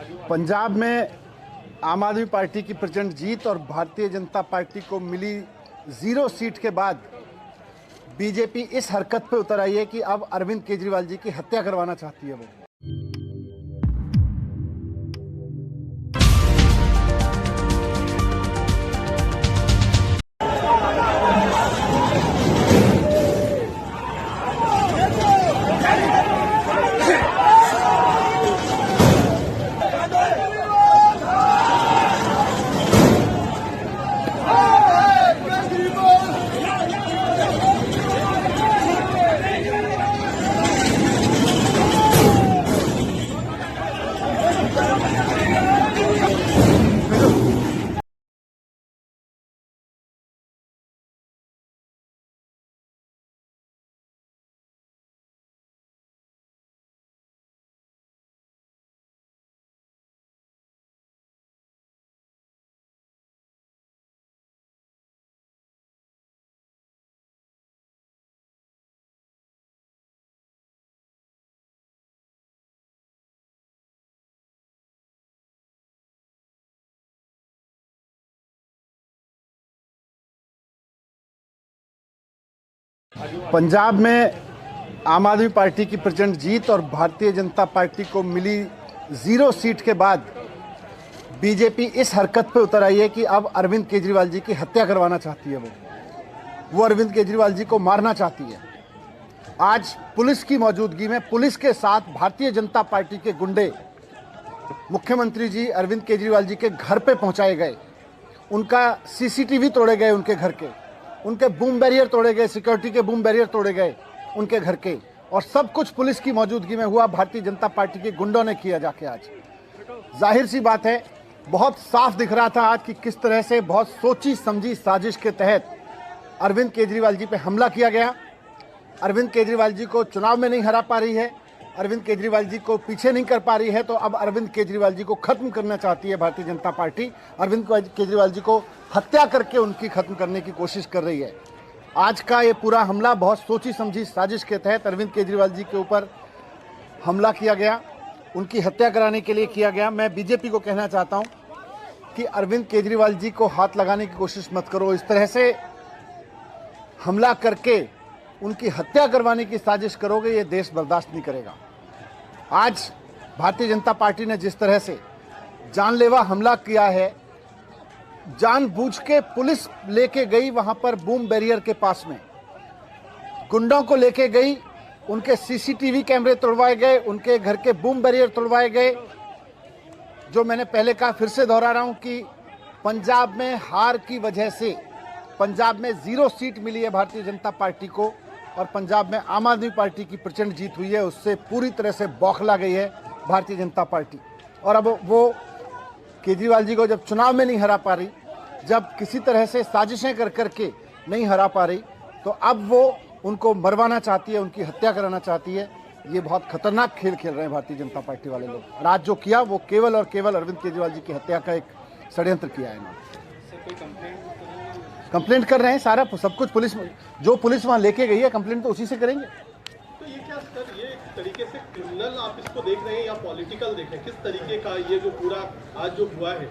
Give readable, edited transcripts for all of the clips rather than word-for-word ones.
पंजाब में आम आदमी पार्टी की प्रचंड जीत और भारतीय जनता पार्टी को मिली 0 सीट के बाद बीजेपी इस हरकत पे उतर आई है कि अब अरविंद केजरीवाल जी की हत्या करवाना चाहती है वो। पंजाब में आम आदमी पार्टी की प्रचंड जीत और भारतीय जनता पार्टी को मिली 0 सीट के बाद बीजेपी इस हरकत पे उतर आई है कि अब अरविंद केजरीवाल जी की हत्या करवाना चाहती है वो अरविंद केजरीवाल जी को मारना चाहती है। आज पुलिस की मौजूदगी में पुलिस के साथ भारतीय जनता पार्टी के गुंडे मुख्यमंत्री जी अरविंद केजरीवाल जी के घर पे पहुंचाए गए, उनका सीसीटीवी तोड़े गए, उनके बूम बैरियर तोड़े गए, सिक्योरिटी के बूम बैरियर तोड़े गए उनके घर के, और सब कुछ पुलिस की मौजूदगी में हुआ, भारतीय जनता पार्टी के गुंडों ने किया जाके। आज जाहिर सी बात है, बहुत साफ दिख रहा था आज कि किस तरह से बहुत सोची समझी साजिश के तहत अरविंद केजरीवाल जी पे हमला किया गया। अरविंद केजरीवाल जी को चुनाव में नहीं हरा पा रही है, अरविंद केजरीवाल जी को पीछे नहीं कर पा रही है, तो अब अरविंद केजरीवाल जी को खत्म करना चाहती है भारतीय जनता पार्टी। अरविंद केजरीवाल जी को हत्या करके उनकी खत्म करने की कोशिश कर रही है। आज का ये पूरा हमला बहुत सोची समझी साजिश के तहत अरविंद केजरीवाल जी के ऊपर हमला किया गया, उनकी हत्या कराने के लिए किया गया। मैं बीजेपी को कहना चाहता हूं कि अरविंद केजरीवाल जी को हाथ लगाने की कोशिश मत करो। इस तरह से हमला करके उनकी हत्या करवाने की साजिश करोगे, ये देश बर्दाश्त नहीं करेगा। आज भारतीय जनता पार्टी ने जिस तरह से जानलेवा हमला किया है, जानबूझ के पुलिस लेके गई वहां पर बूम बैरियर के पास में, गुंडों को लेके गई, उनके सीसीटीवी कैमरे तोड़वाए गए, उनके घर के बूम बैरियर तोड़वाए गए। जो मैंने पहले कहा, फिर से दोहरा रहा हूं कि पंजाब में हार की वजह से पंजाब में 0 सीट मिली है भारतीय जनता पार्टी को, और पंजाब में आम आदमी पार्टी की प्रचंड जीत हुई है, उससे पूरी तरह से बौखला गई है भारतीय जनता पार्टी। और अब वो केजरीवाल जी को जब चुनाव में नहीं हरा पा रही, जब किसी तरह से साजिशें कर करके नहीं हरा पा रही, तो अब वो उनको मरवाना चाहती है, उनकी हत्या कराना चाहती है। ये बहुत खतरनाक खेल खेल रहे हैं भारतीय जनता पार्टी वाले लोग। और आज जो किया वो केवल और केवल अरविंद केजरीवाल जी की हत्या का एक षड्यंत्र किया है इन्होंने। कंप्लेंट कर रहे हैं, सारा सब कुछ पुलिस, जो पुलिस वहां लेके गई है, कंप्लेंट तो उसी से करेंगे। तो ये क्या सर, ये एक तरीके से क्रिमिनल आप इसको देख रहे हैं या पॉलिटिकल देख रहे हैं? किस तरीके का ये जो पूरा आज जो हुआ है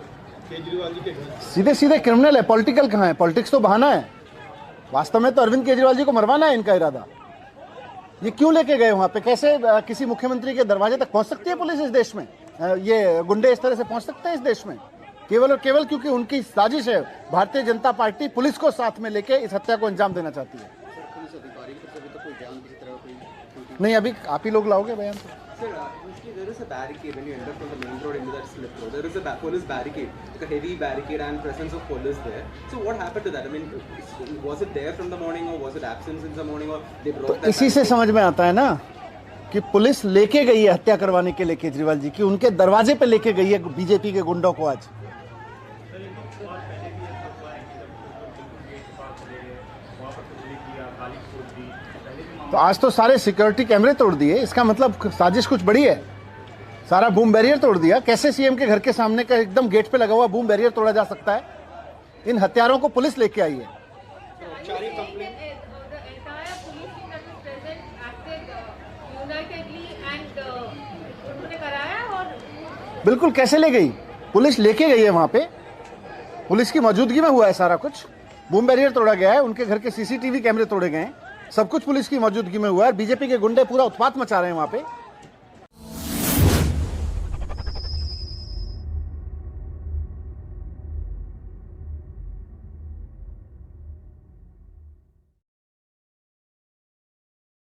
केजरीवाल जी के घर? सीधे सीधे क्रिमिनल है, पॉलिटिकल कहाँ है? पॉलिटिक्स तो बहाना है। वास्तव में तो अरविंद केजरीवाल जी को मरवाना है इनका इरादा। ये क्यों लेके गए वहां पे? कैसे किसी मुख्यमंत्री के दरवाजे तक पहुंच सकती है पुलिस इस देश में? ये गुंडे इस तरह से पहुंच सकते हैं इस देश में? केवल और केवल क्योंकि उनकी साजिश है। भारतीय जनता पार्टी पुलिस को साथ में लेके इस हत्या को अंजाम देना चाहती है। नहीं, अभी आप ही लोग लाओगे बयान। There is a barricade when you enter from the main road into that slip road. There is a police barricade, like a heavy barricade and presence of police there. So what happened to that? I mean, was it there from the morning or was it absent since the morning or they broke that? इसी से समझ में आता है ना कि police लेके गई है हत्या करवाने के लिए केजरीवाल जी की, उनके दरवाजे पे लेके गई है बीजेपी के गुंडों को। आज तो आज तो सारे सिक्योरिटी कैमरे तोड़ दिए, इसका मतलब साजिश कुछ बड़ी है। सारा बूम बैरियर तोड़ दिया। कैसे सीएम के घर के सामने का एकदम गेट पे लगा हुआ बूम बैरियर तोड़ा जा सकता है? इन हत्यारों को पुलिस लेके आई है। बिल्कुल कैसे ले गई? पुलिस लेके गई है वहां पे, पुलिस की मौजूदगी में हुआ है सारा कुछ। बूम बैरियर तोड़ा गया है, उनके घर के सीसीटीवी कैमरे तोड़े गए हैं, सब कुछ पुलिस की मौजूदगी में हुआ है। बीजेपी के गुंडे पूरा उत्पात मचा रहे हैं वहां पे।